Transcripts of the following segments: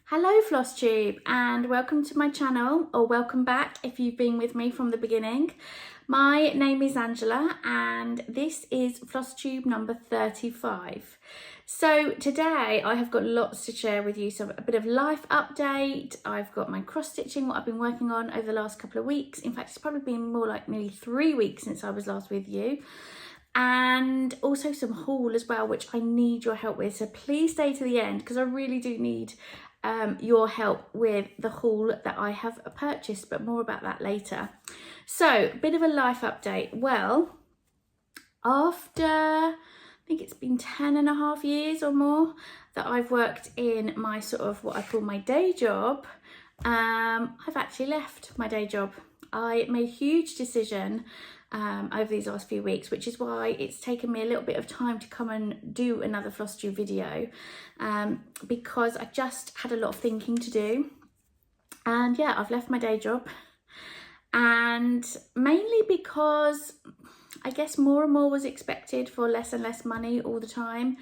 Hello Flosstube, and welcome to my channel, or welcome back if you've been with me from the beginning. My name is Angela and this is Flosstube number 35. So today I have got lots to share with you, so a bit of life update. I've got my cross stitching, what I've been working on over the last couple of weeks. In fact, it's probably been more like nearly 3 weeks since I was last with you. And also some haul as well, which I need your help with, so please stay to the end because I really do need your help with the haul that I have purchased, but more about that later. So a bit of a life update. Well, after I think it's been 10.5 years or more that I've worked in my sort of what I call my day job, I've actually left my day job. I made a huge decision over these last few weeks, which is why it's taken me a little bit of time to come and do another Flosstube video, because I just had a lot of thinking to do. And yeah, I've left my day job, and mainly because I guess more and more was expected for less and less money all the time,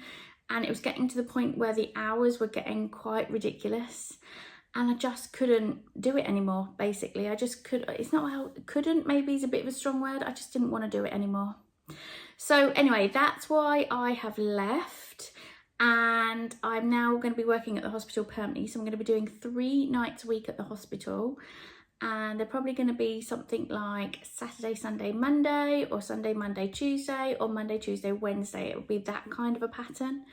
and it was getting to the point where the hours were getting quite ridiculous. And I just couldn't do it anymore, basically. I just couldn't, maybe is a bit of a strong word. I just didn't want to do it anymore. So anyway, that's why I have left. And I'm now going to be working at the hospital permanently. So I'm going to be doing 3 nights a week at the hospital. And they're probably going to be something like Saturday, Sunday, Monday, or Sunday, Monday, Tuesday, or Monday, Tuesday, Wednesday. It will be that kind of a pattern.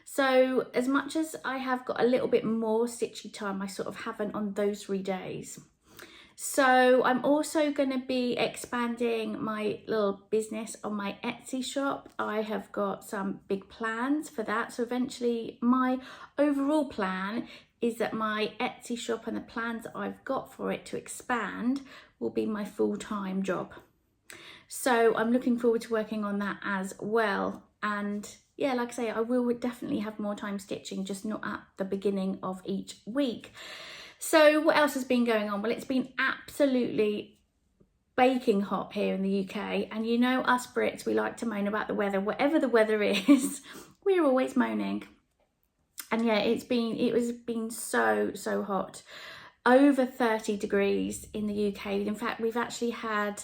So as much as I have got a little bit more stitchy time, I sort of haven't on those 3 days. So I'm also going to be expanding my little business on my Etsy shop. I have got some big plans for that. So eventually my overall plan is that my Etsy shop and the plans that I've got for it to expand will be my full-time job. So I'm looking forward to working on that as well. And yeah, like I say, I will definitely have more time stitching, just not at the beginning of each week. So what else has been going on? Well, it's been absolutely baking hot here in the UK. And you know us Brits, we like to moan about the weather. Whatever the weather is, we're always moaning. And yeah, it was been so hot. Over 30 degrees in the UK. In fact, we've actually had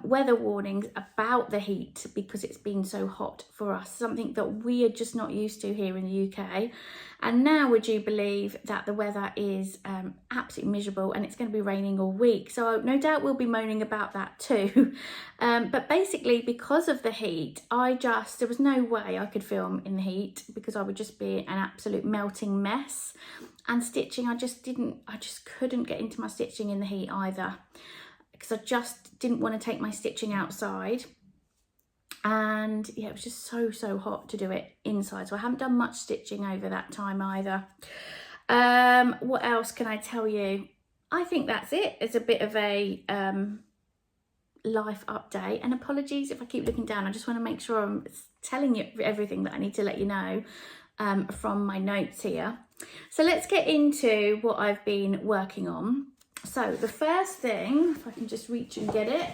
weather warnings about the heat because it's been so hot for us, something that we are just not used to here in the UK. And now would you believe that the weather is absolutely miserable and it's going to be raining all week, so no doubt we'll be moaning about that too. But basically because of the heat, there was no way I could film in the heat because I would just be an absolute melting mess. And stitching, I just couldn't get into my stitching in the heat either, because I just didn't want to take my stitching outside. And yeah, it was just so hot to do it inside. So I haven't done much stitching over that time either. What else can I tell you? I think that's it. It's a bit of a life update. And apologies if I keep looking down. I just want to make sure I'm telling you everything that I need to let you know from my notes here. So let's get into what I've been working on. So the first thing, if I can just reach and get it,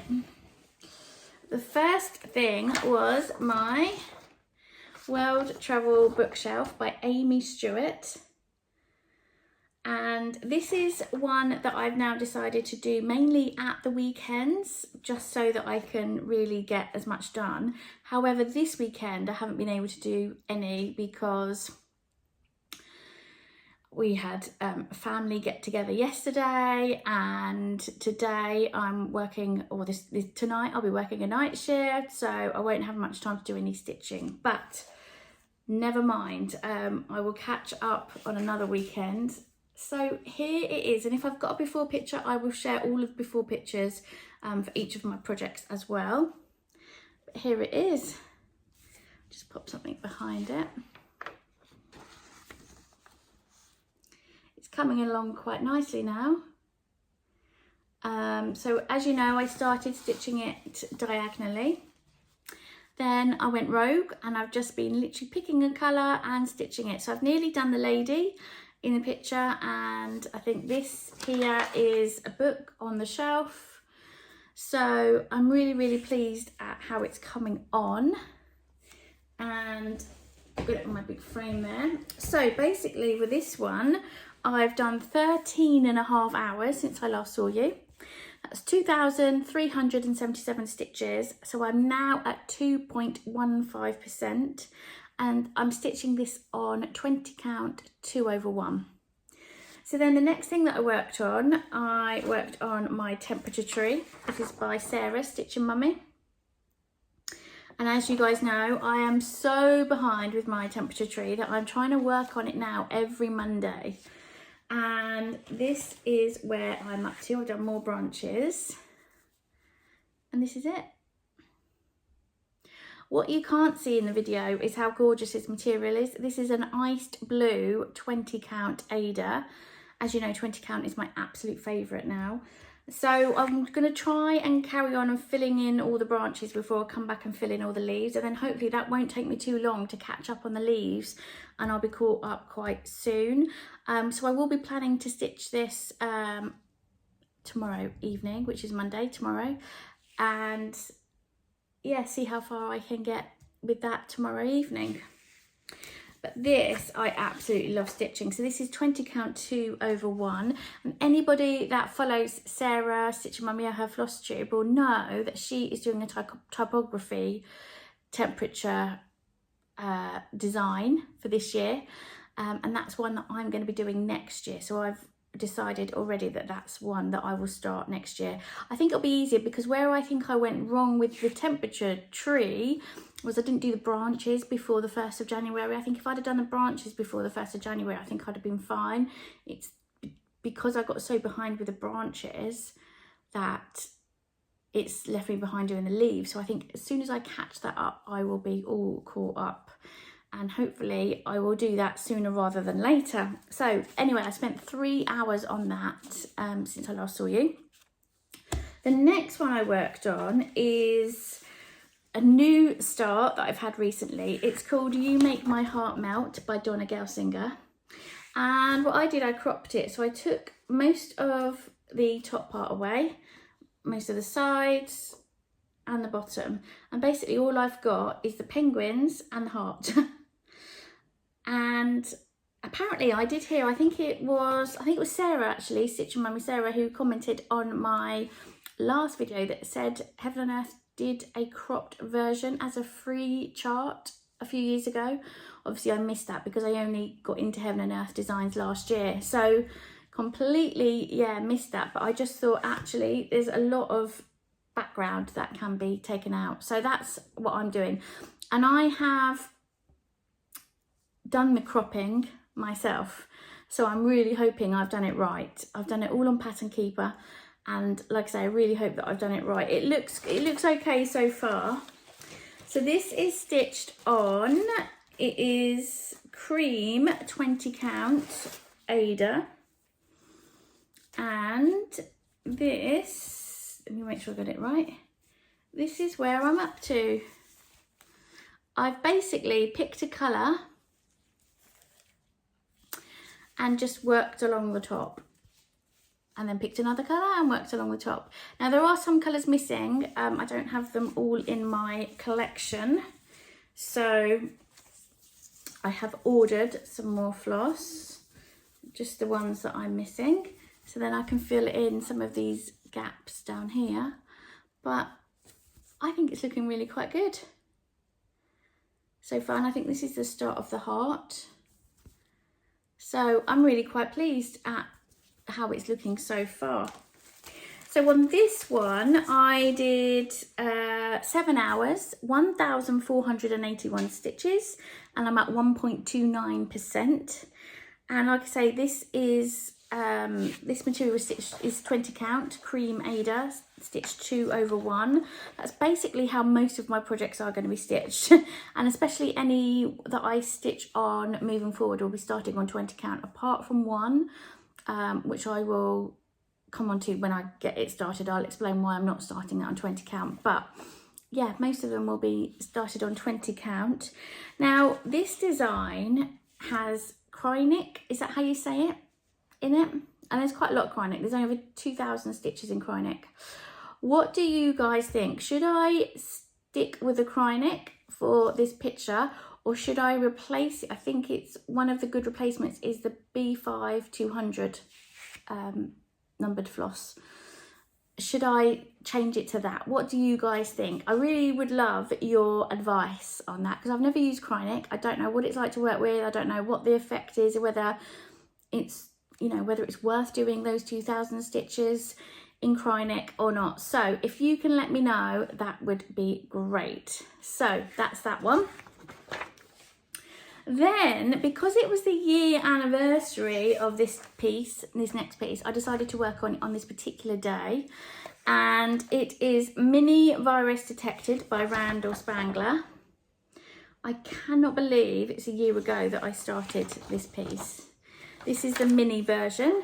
the first thing was my World Travel Bookshelf by Amy Stewart. And this is one that I've now decided to do mainly at the weekends, just so that I can really get as much done. However, this weekend I haven't been able to do any because we had a family get together yesterday, and today I'm working, or tonight I'll be working a night shift, so I won't have much time to do any stitching. But never mind, I will catch up on another weekend. So here it is, and if I've got a before picture, I will share all of the before pictures for each of my projects as well. But here it is. Just pop something behind it. Coming along quite nicely now. So as you know, I started stitching it diagonally. Then I went rogue and I've just been literally picking a colour and stitching it. So I've nearly done the lady in the picture, and I think this here is a book on the shelf. So I'm really pleased at how it's coming on. And I've got it on my big frame there. So basically with this one, I've done 13.5 hours since I last saw you. That's 2,377 stitches. So I'm now at 2.15%, and I'm stitching this on 20 count 2/1. So then the next thing that I worked on my temperature tree. This is by Sarah, Stitching Mummy. And as you guys know, I am so behind with my temperature tree that I'm trying to work on it now every Monday. And this is where I'm up to. I've done more branches. And this is it. What you can't see in the video is how gorgeous this material is. This is an iced blue 20 count Ada. As you know, 20 count is my absolute favourite now. So I'm going to try and carry on and filling in all the branches before I come back and fill in all the leaves. And then hopefully that won't take me too long to catch up on the leaves, and I'll be caught up quite soon. So I will be planning to stitch this tomorrow evening, which is Monday tomorrow. And yeah, see how far I can get with that tomorrow evening. But this, I absolutely love stitching. So this is 20 count 2/1. And anybody that follows Sarah, Stitching Mummy, or her Flosstube will know that she is doing a typography temperature design for this year. And that's one that I'm going to be doing next year. So I've decided already that that's one that I will start next year. I think it'll be easier because where I think I went wrong with the temperature tree was I didn't do the branches before the 1st of January. I think if I'd have done the branches before the 1st of January, I think I'd have been fine. It's because I got so behind with the branches that it's left me behind doing the leaves. So I think as soon as I catch that up, I will be all caught up. And hopefully I will do that sooner rather than later. So anyway, I spent 3 hours on that since I last saw you. The next one I worked on is a new start that I've had recently. It's called You Make My Heart Melt by Donna Gelsinger. And what I did, I cropped it. So I took most of the top part away, most of the sides and the bottom. And basically all I've got is the penguins and the heart. And apparently I did hear, I think it was Sarah actually, Stitching Mummy Sarah, who commented on my last video that said Heaven and Earth did a cropped version as a free chart a few years ago. Obviously I missed that because I only got into Heaven and Earth designs last year. So completely, yeah, missed that. But I just thought actually there's a lot of background that can be taken out. So that's what I'm doing. And I have done the cropping myself, so I'm really hoping I've done it right. I've done it all on Pattern Keeper, and like I say, I really hope that I've done it right. It looks okay so far. So this is stitched on, it is cream 20 count Ada, and this, let me make sure I got it right, this is where I'm up to. I've basically picked a colour and just worked along the top, and then picked another colour and worked along the top. Now there are some colours missing. I don't have them all in my collection, so I have ordered some more floss, just the ones that I'm missing, so then I can fill in some of these gaps down here. But I think it's looking really quite good so far, and I think this is the start of the heart. So I'm really quite pleased at how it's looking so far. So on this one, I did 7 hours, 1,481 stitches, and I'm at 1.29%. And like I say, this is this material is 20 count cream Ada, stitched 2/1. That's basically how most of my projects are going to be stitched, and especially any that I stitch on moving forward will be starting on 20 count, apart from one which I will come on to when I get it started. I'll explain why I'm not starting it on 20 count, but yeah, most of them will be started on 20 count. Now this design has Krynic, is that how you say it, in it? And there's quite a lot of Krynic. There's over 2,000 stitches in Krynic. What do you guys think? Should I stick with the Krynic for this picture, or should I replace it? I think it's one of the good replacements is the B5 200 numbered floss. Should I change it to that? What do you guys think? I really would love your advice on that, because I've never used Krynic. I don't know what it's like to work with. I don't know what the effect is, whether it's, you know, whether it's worth doing those 2,000 stitches in Krynic or not. So if you can let me know, that would be great. So that's that one. Then, because it was the year anniversary of this piece, this next piece, I decided to work on this particular day. And it is Mini Virus Detected by Randall Spangler. I cannot believe it's a year ago that I started this piece. This is the mini version.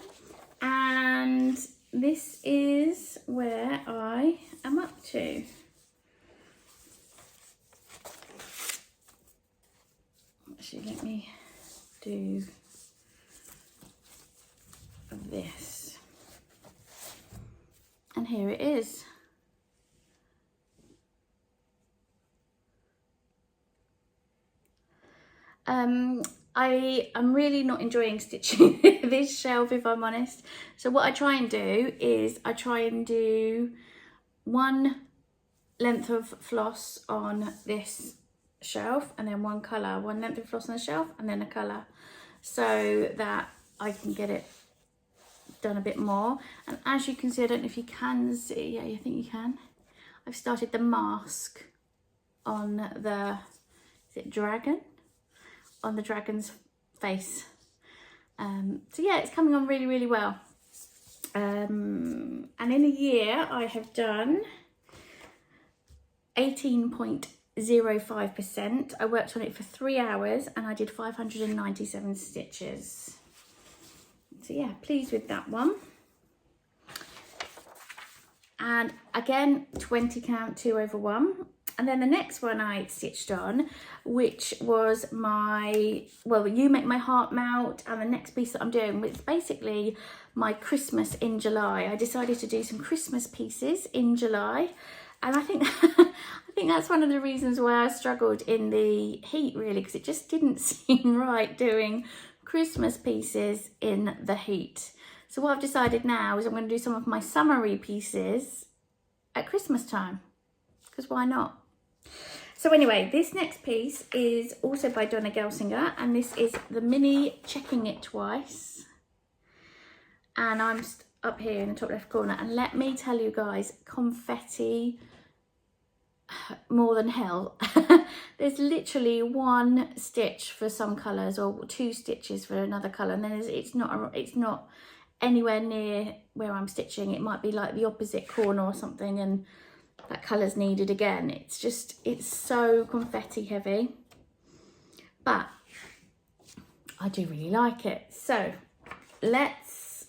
And this is where I am up to. Actually, let me do this. And here it is. I am really not enjoying stitching this shelf, if I'm honest. So what I try and do is I try and do one length of floss on this shelf and then one colour, one length of floss on the shelf and then a colour, so that I can get it done a bit more. And as you can see, I don't know if you can see, yeah, I think you can, I've started the mask on the, is it dragon? On the dragon's face. So yeah, it's coming on really, really well. And in a year I have done 18.05%. I worked on it for 3 hours and I did 597 stitches. So yeah, pleased with that one. And again, 20 count 2/1. And then the next one I stitched on, which was my, well, You Make My Heart Melt, and the next piece that I'm doing, which is basically my Christmas in July. I decided to do some Christmas pieces in July, and I think I think that's one of the reasons why I struggled in the heat, really, because it just didn't seem right doing Christmas pieces in the heat. So what I've decided now is I'm going to do some of my summery pieces at Christmas time, because why not? So anyway, this next piece is also by Donna Gelsinger, and this is the mini Checking It Twice. And I'm up here in the top left corner, and let me tell you guys, confetti more than hell. There's literally one stitch for some colours or 2 stitches for another colour, and then it's not anywhere near where I'm stitching. It might be like the opposite corner or something, and that colour's needed again. It's just, it's so confetti heavy, but I do really like it. So let's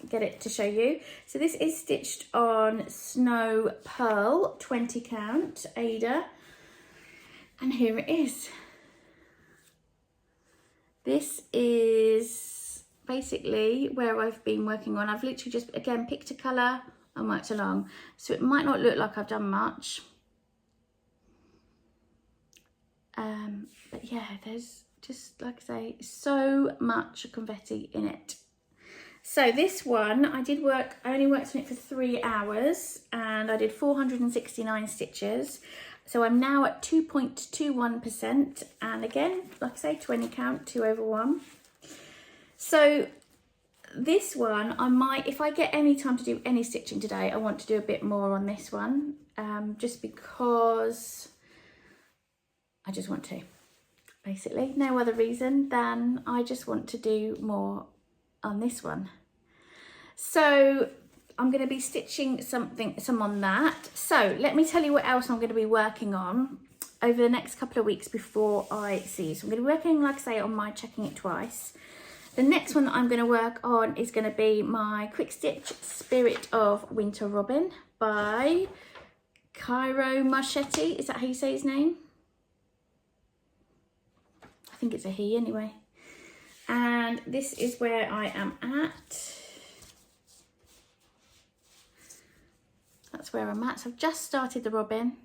get it to show you. So this is stitched on Snow Pearl 20 count Ada, and here it is. This is basically where I've been working on. I've literally just again picked a colour and worked along, so it might not look like I've done much, but yeah, there's just, like I say, so much confetti in it. So this one I only worked on it for 3 hours and I did 469 stitches. So I'm now at 2.21%, and again, like I say, 20 count 2/1. So this one, I might, if I get any time to do any stitching today, I want to do a bit more on this one, just because I just want to, basically. No other reason than I just want to do more on this one. So I'm going to be stitching some on that. So let me tell you what else I'm going to be working on over the next couple of weeks before I see you. So I'm going to be working, like I say, on my Checking It Twice. The next one that I'm going to work on is going to be my Quick Stitch Spirit of Winter Robin by Cairo Marchetti. Is that how you say his name? I think it's a he anyway. And this is where I am at. That's where I'm at. So I've just started the robin.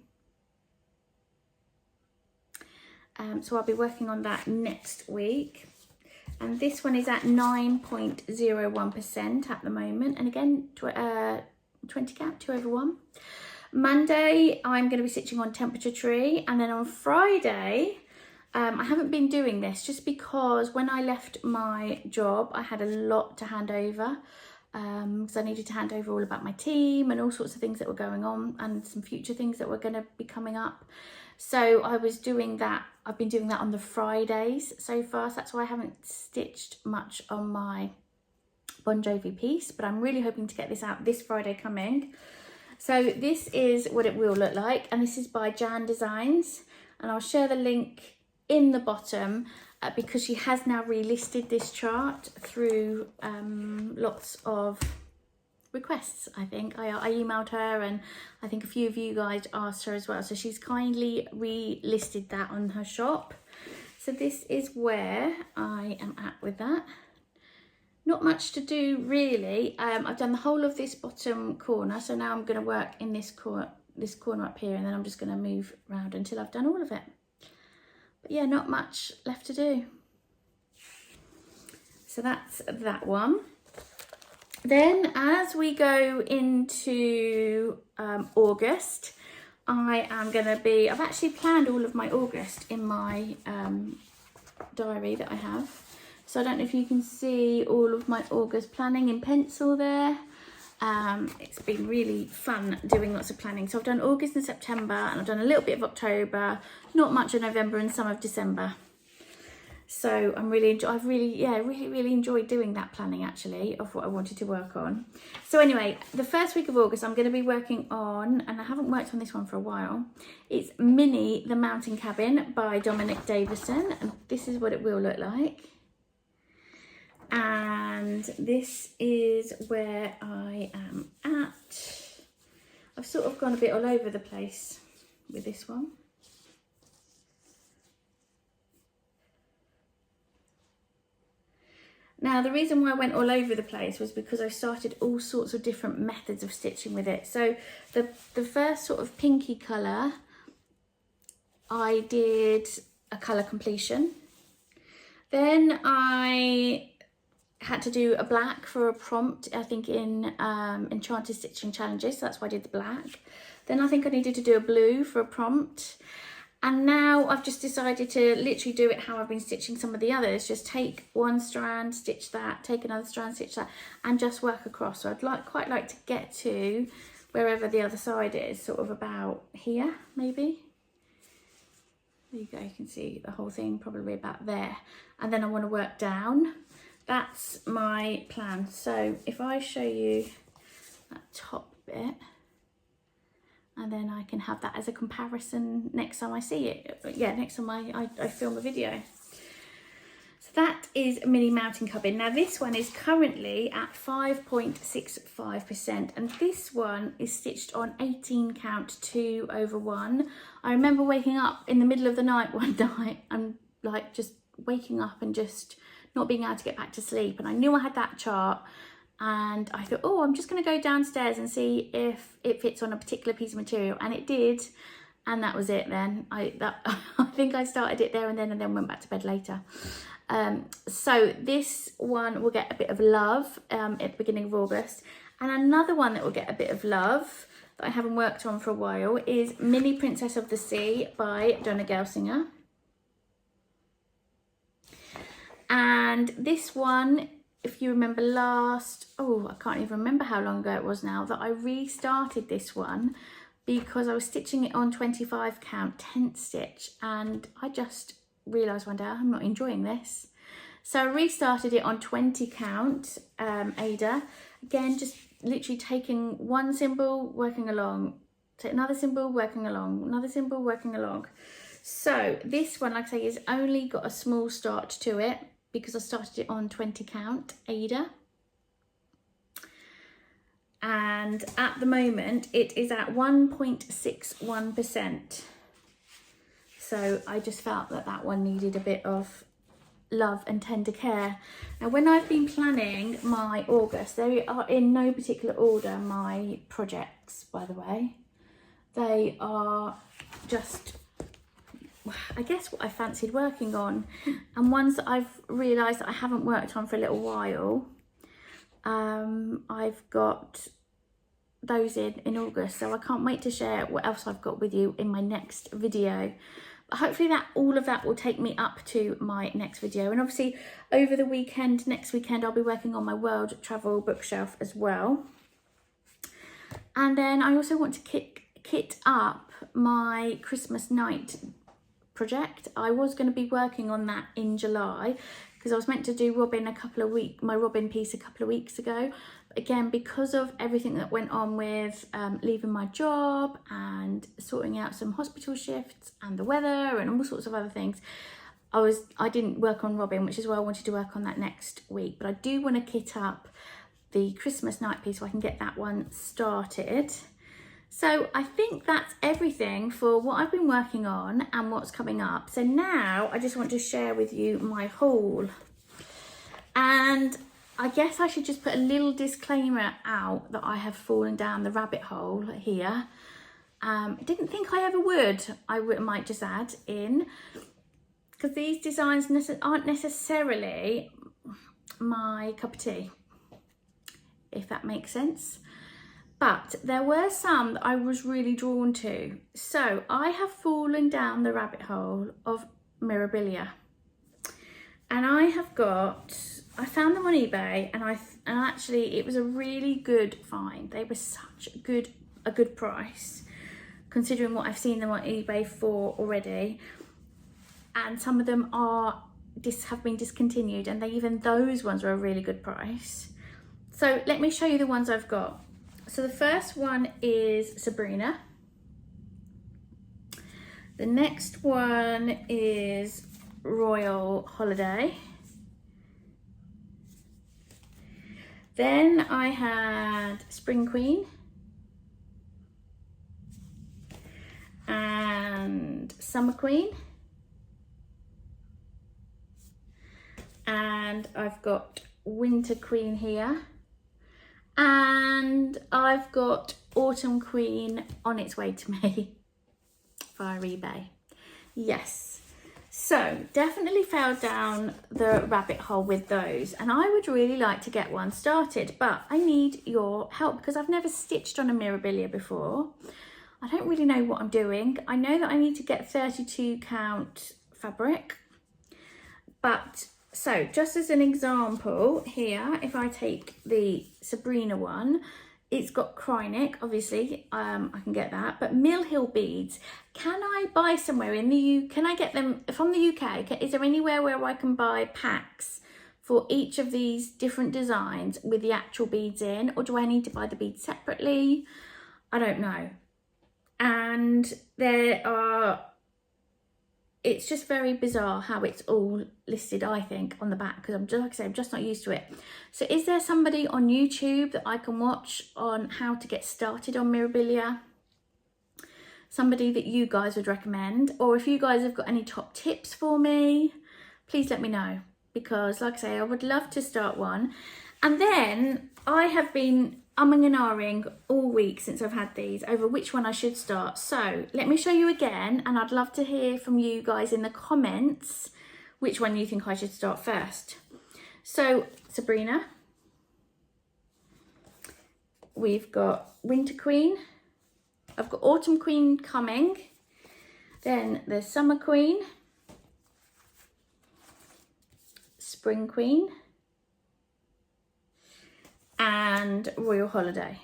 So I'll be working on that next week. And this one is at 9.01% at the moment. And again, 20 count, 2/1. Monday, I'm going to be stitching on Temperature Tree. And then on Friday, I haven't been doing this just because when I left my job, I had a lot to hand over. Because I needed to hand over all about my team and all sorts of things that were going on and some future things that were going to be coming up. So I was doing that. I've been doing that on the Fridays so far. So that's why I haven't stitched much on my Bon Jovi piece, but I'm really hoping to get this out this Friday coming. So this is what it will look like. And this is by Jan Designs. And I'll share the link in the bottom because she has now relisted this chart through lots of requests. I think I emailed her, and I think a few of you guys asked her as well, so she's kindly relisted that on her shop. So this is where I am at with that. Not much to do really. I've done the whole of this bottom corner, so now I'm going to work in this corner up here, and then I'm just going to move around until I've done all of it. But yeah, not much left to do. So that's that one. Then as we go into August, I've actually planned all of my August in my diary that I have. So I don't know if you can see all of my August planning in pencil there. It's been really fun doing lots of planning. So I've done August and September, and I've done a little bit of October, not much of November, and some of December. So I've really enjoyed doing that planning actually of what I wanted to work on. So anyway, the first week of August I'm going to be working on, and I haven't worked on this one for a while, it's Minnie the Mountain Cabin by Dominic Davison, and this is what it will look like. And this is where I am at. I've sort of gone a bit all over the place with this one. Now, the reason why I went all over the place was because I started all sorts of different methods of stitching with it. So the first sort of pinky colour, I did a colour completion. Then I had to do a black for a prompt, I think in Enchanted Stitching Challenges, so that's why I did the black. Then I think I needed to do a blue for a prompt. And now I've just decided to literally do it how I've been stitching some of the others. Just take one strand, stitch that, take another strand, stitch that, and just work across. So I'd quite like to get to wherever the other side is, sort of about here, maybe. There you go, you can see the whole thing probably about there. And then I want to work down. That's my plan. So if I show you that top bit, and then I can have that as a comparison next time I see it. Yeah, next time I film a video. So that is Minnie Mountain Cabin. Now this one is currently at 5.65%, and this one is stitched on 18 count 2/1. I remember waking up in the middle of the night one night and like just waking up and just not being able to get back to sleep, and I knew I had that chart. And I thought, oh, I'm just going to go downstairs and see if it fits on a particular piece of material. And it did. And that was it then. I think I started it there and then went back to bed later. So this one will get a bit of love at the beginning of August. And another one that will get a bit of love that I haven't worked on for a while is Minnie Princess of the Sea by Donna Gelsinger. And this one, if you remember I can't even remember how long ago it was now, that I restarted this one because I was stitching it on 25 count 10th stitch, and I just realised one day I'm not enjoying this. So I restarted it on 20 count Ada. Again, just literally taking one symbol, working along, take another symbol, working along, another symbol, working along. So this one, like I say, has only got a small start to it, because I started it on 20 count Ada. And at the moment it is at 1.61%. So I just felt that that one needed a bit of love and tender care. Now when I've been planning my August, they are in no particular order, my projects, by the way. They are just I guess what I fancied working on, and ones that I've realised that I haven't worked on for a little while. I've got those in August, so I can't wait to share what else I've got with you in my next video. But hopefully all of that will take me up to my next video. And obviously over the weekend, next weekend, I'll be working on my world travel bookshelf as well. And then I also want to kit up my Christmas night project. I was going to be working on that in July, because I was meant to do my Robin piece a couple of weeks ago. But again, because of everything that went on with leaving my job and sorting out some hospital shifts and the weather and all sorts of other things, I didn't work on Robin, which is why I wanted to work on that next week. But I do want to kit up the Christmas night piece so I can get that one started. So I think that's everything for what I've been working on and what's coming up. So now I just want to share with you my haul. And I guess I should just put a little disclaimer out that I have fallen down the rabbit hole here. I didn't think I ever would, might just add in, because these designs aren't necessarily my cup of tea, if that makes sense. But there were some that I was really drawn to. So I have fallen down the rabbit hole of Mirabilia. And I found them on eBay, and actually it was a really good find. They were such a good price, considering what I've seen them on eBay for already. And some of them have been discontinued, and even those ones were a really good price. So let me show you the ones I've got. So the first one is Sabrina. The next one is Royal Holiday. Then I had Spring Queen and Summer Queen. And I've got Winter Queen here. And I've got Autumn Queen on its way to me via eBay. Yes, so definitely fell down the rabbit hole with those, and I would really like to get one started, but I need your help because I've never stitched on a Mirabilia before. I don't really know what I'm doing. I know that I need to get 32 count fabric, but so just as an example here, if I take the Sabrina one, it's got Krynic, obviously, I can get that, but Mill Hill beads, can I buy somewhere in the UK? Can I get them from the UK? Is there anywhere where I can buy packs for each of these different designs with the actual beads in, or do I need to buy the beads separately? I don't know. And it's just very bizarre how it's all listed, I think, on the back, because I'm just not used to it. So is there somebody on YouTube that I can watch on how to get started on Mirabilia? Somebody that you guys would recommend? Or if you guys have got any top tips for me, please let me know, because like I say, I would love to start one. And then I have been umming and ahhing all week since I've had these over which one I should start. So let me show you again, and I'd love to hear from you guys in the comments which one you think I should start first. So Sabrina, we've got Winter Queen, I've got Autumn Queen coming, then there's Summer Queen, Spring Queen, and Royal Holiday.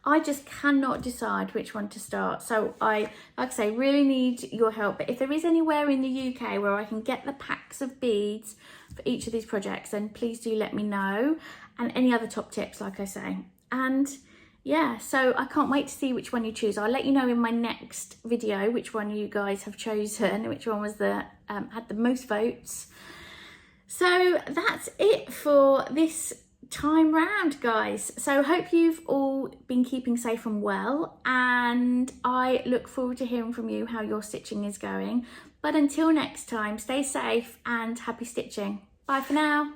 I just cannot decide which one to start. So like I say, really need your help. But if there is anywhere in the UK where I can get the packs of beads for each of these projects, then please do let me know. And any other top tips, like I say. And yeah, so I can't wait to see which one you choose. I'll let you know in my next video which one you guys have chosen, which one was had the most votes. So that's it for this time round, guys. So hope you've all been keeping safe and well, and I look forward to hearing from you how your stitching is going. But until next time, stay safe and happy stitching. Bye for now.